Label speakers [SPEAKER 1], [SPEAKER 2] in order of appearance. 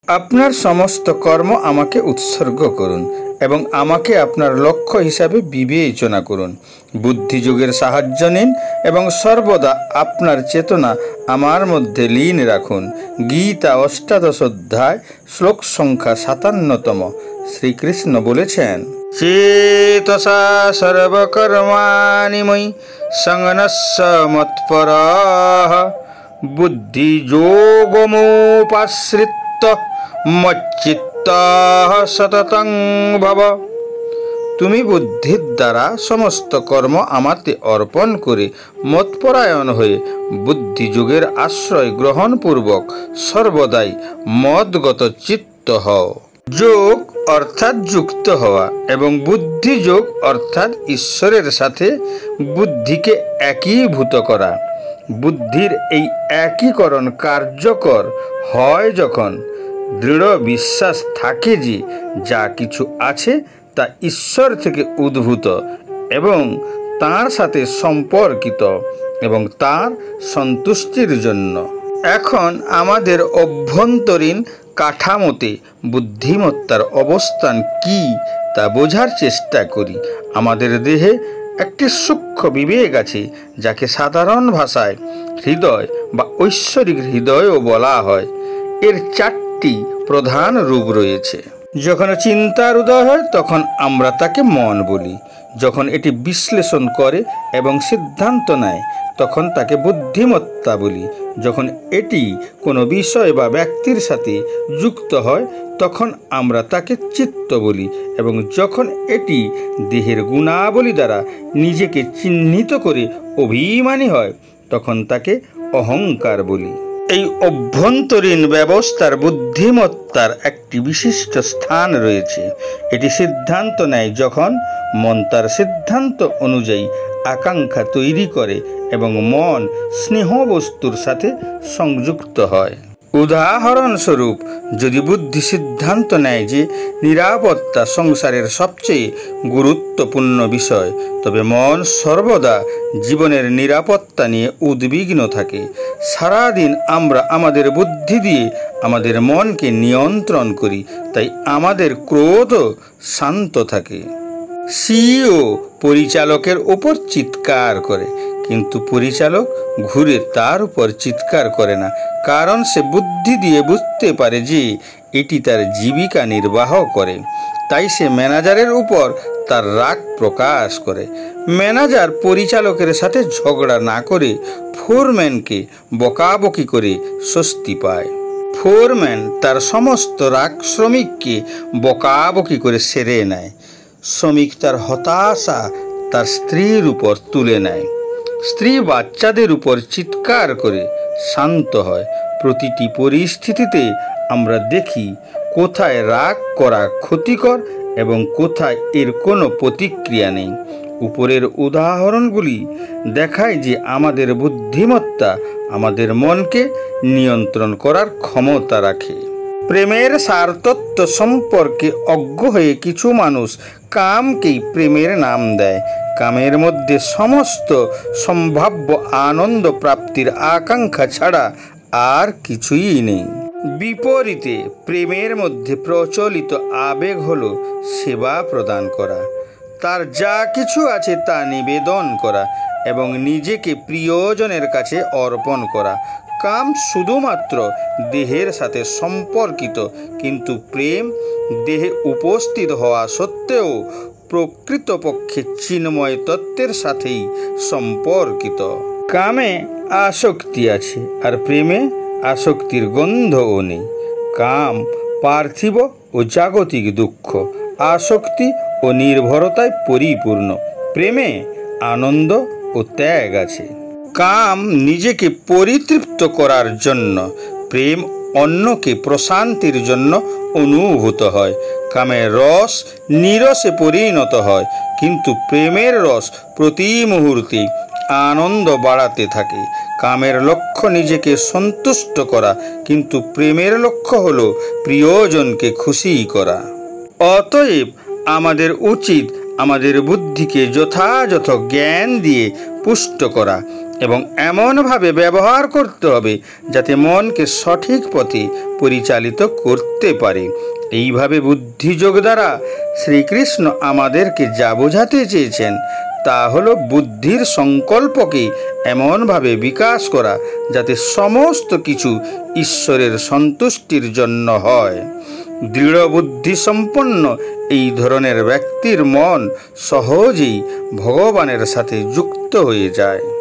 [SPEAKER 1] আপনার সমস্ত কর্ম আমাকে উৎসর্গ করুন এবং আমাকে আপনার লক্ষ্য হিসাবে বিবেচনা করুন। বুদ্ধিযোগের সাহায্য নিন এবং সর্বদা আপনার চেতনা আমার মধ্যে লীন রাখুন। গীতা ৮ অধ্যায় শ্লোক সংখ্যা ৫৭তম। শ্রীকৃষ্ণ বলেছেন, চেতসা সর্বকর্মাণি ময়ি সংন্যস্য মৎপরঃ বুদ্ধিযোগমুপাশ্রিত্য মচ্চিত্তঃ সততং ভব। তুমি বুদ্ধির দ্বারা সমস্ত কর্ম আমাতে অর্পণ করে মৎপরায়ণ হয়ে বুদ্ধিযোগের আশ্রয় গ্রহণপূর্বক সর্বদাই মদগত চিত্ত হও। যোগ অর্থাৎ যুক্ত হওয়া এবং বুদ্ধিযোগ অর্থাৎ ঈশ্বরের সাথে বুদ্ধিকে একীভূত করা। বুদ্ধির এই একীকরণ কার্যকর হয় যখন দৃঢ় বিশ্বাস থাকে যে যা কিছু আছে তা ঈশ্বর থেকে উদ্ভূত এবং তার সাথে সম্পর্কিত এবং তার সন্তুষ্টির জন্য। এখন আমাদের অভ্যন্তরীণ কাঠামোতে বুদ্ধিমত্তার অবস্থান কি তা বোঝার চেষ্টা করি। আমাদের দেহে একটি সূক্ষ্ম বিবেক আছে, যাকে সাধারণ ভাষায় হৃদয় বা ঐশ্বরিক হৃদয়ও বলা হয়। এর 4টি প্রধান রূপ রয়েছে। যখন চিন্তার উদয় হয় তখন আমরা তাকে মন বলি। যখন এটি বিশ্লেষণ করে এবং সিদ্ধান্ত নেয় তখন তাকে বুদ্ধিমত্তা বলি। যখন এটি কোনো বিষয় বা ব্যক্তির সাথে যুক্ত হয় তখন আমরা তাকে চিত্ত বলি এবং যখন এটি দেহের গুণাবলী দ্বারা নিজেকে চিহ্নিত করে অভিমানী হয় তখন তাকে অহংকার বলি। এই অভ্যন্তরীণ ব্যবস্থার বুদ্ধিমত্তার একটি বিশিষ্ট স্থান রয়েছে। এটি সিদ্ধান্ত নেয় যখন মন তার সিদ্ধান্ত অনুযায়ী আকাঙ্ক্ষা তৈরি করে এবং মন স্নেহ বস্তুর সাথে সংযুক্ত হয়। উদাহরণস্বরূপ, যদি বুদ্ধি সিদ্ধান্ত নেয় যে নিরাপত্তা সংসারের সবচেয়ে গুরুত্বপূর্ণ বিষয়, তবে মন সর্বদা জীবনের নিরাপত্তা নিয়ে উদ্বিগ্ন থাকে। সারাদিন আমরা আমাদের বুদ্ধি দিয়ে আমাদের মনকে নিয়ন্ত্রণ করি, তাই আমাদের ক্রোধও শান্ত থাকে। সিইও পরিচালকের উপর চিৎকার করে, কিন্তু পরিচালক ঘুরে তার উপর চিৎকার করে না, কারণ সে বুদ্ধি দিয়ে বুঝতে পারে যে এটি তার জীবিকা নির্বাহ করে। তাই সে ম্যানেজারের উপর তার রাগ প্রকাশ করে। ম্যানেজার পরিচালকের সাথে ঝগড়া না করে ফোরম্যানকে বকাবকি করে স্বস্তি পায়। ফোরম্যান তার সমস্ত রাগ শ্রমিককে বকাবকি করে সেরে নেয়। শ্রমিক তার হতাশা তার স্ত্রীর উপর তুলে নেয়। স্ত্রী বাচ্চাদের উপর চিৎকার করে শান্ত হয়। প্রতিটি পরিস্থিতিতে আমরা দেখি কোথায় রাগ করা ক্ষতিকর এবং কোথায় এর কোনো প্রতিক্রিয়া নেই। উপরের উদাহরণগুলি দেখায় যে আমাদের বুদ্ধিমত্তা আমাদের মনকে নিয়ন্ত্রণ করার ক্ষমতা রাখে। প্রেমের সারতত্ত্ব সম্পর্কে অজ্ঞ হয়ে কিছু মানুষ কামকেই প্রেমের নাম দেয়। কামের মধ্যে সমস্ত সম্ভাব্য আনন্দ প্রাপ্তির আকাঙ্ক্ষা ছাড়া আর কিছুই নেই। বিপরীতে প্রেমের মধ্যে প্রচলিত আবেগ হলো সেবা প্রদান করা, তার যা কিছু আছে তা নিবেদন করা এবং নিজেকে প্রিয়জনের কাছে অর্পণ করা। কাম শুধুমাত্র দেহের সাথে সম্পর্কিত, কিন্তু প্রেম দেহে উপস্থিত হওয়া সত্ত্বেও প্রকৃতপক্ষে চিন্ময় তত্ত্বের সাথেই সম্পর্কিত। কামে আসক্তি আছে আর প্রেমে আসক্তির গন্ধও নেই। কাম পার্থিব ও জাগতিক দুঃখ, আসক্তি ও নির্ভরতায় পরিপূর্ণ। প্রেমে আনন্দ ও ত্যাগ আছে। কাম নিজেকে পরিতৃপ্ত করার জন্য, প্রেম অন্যকে প্রশান্তির জন্য অনুভূত হয়। কামের রস নীরসে পরিণত হয়, কিন্তু প্রেমের রস প্রতি মুহূর্তে আনন্দ বাড়াতে থাকে। কামের লক্ষ্য নিজেকে সন্তুষ্ট করা, কিন্তু প্রেমের লক্ষ্য হলো প্রিয়জনকে খুশি করা। অতএব আমাদের উচিত আমাদের বুদ্ধিকে যথাযথ জ্ঞান দিয়ে পুষ্ট করা এবং এমনভাবে ব্যবহার করতে হবে যাতে মনকে সঠিক পথে পরিচালিত করতে পারে। এইভাবে বুদ্ধিযোগ দ্বারা শ্রীকৃষ্ণ আমাদেরকে যা বোঝাতে চেয়েছেন তা হলো বুদ্ধির সংকল্পকে এমনভাবে বিকাশ করা যাতে সমস্ত কিছু ঈশ্বরের সন্তুষ্টির জন্য হয়। দৃঢ় বুদ্ধি সম্পন্ন এই ধরনের ব্যক্তির মন সহজেই ভগবানের সাথে যুক্ত হয়ে যায়।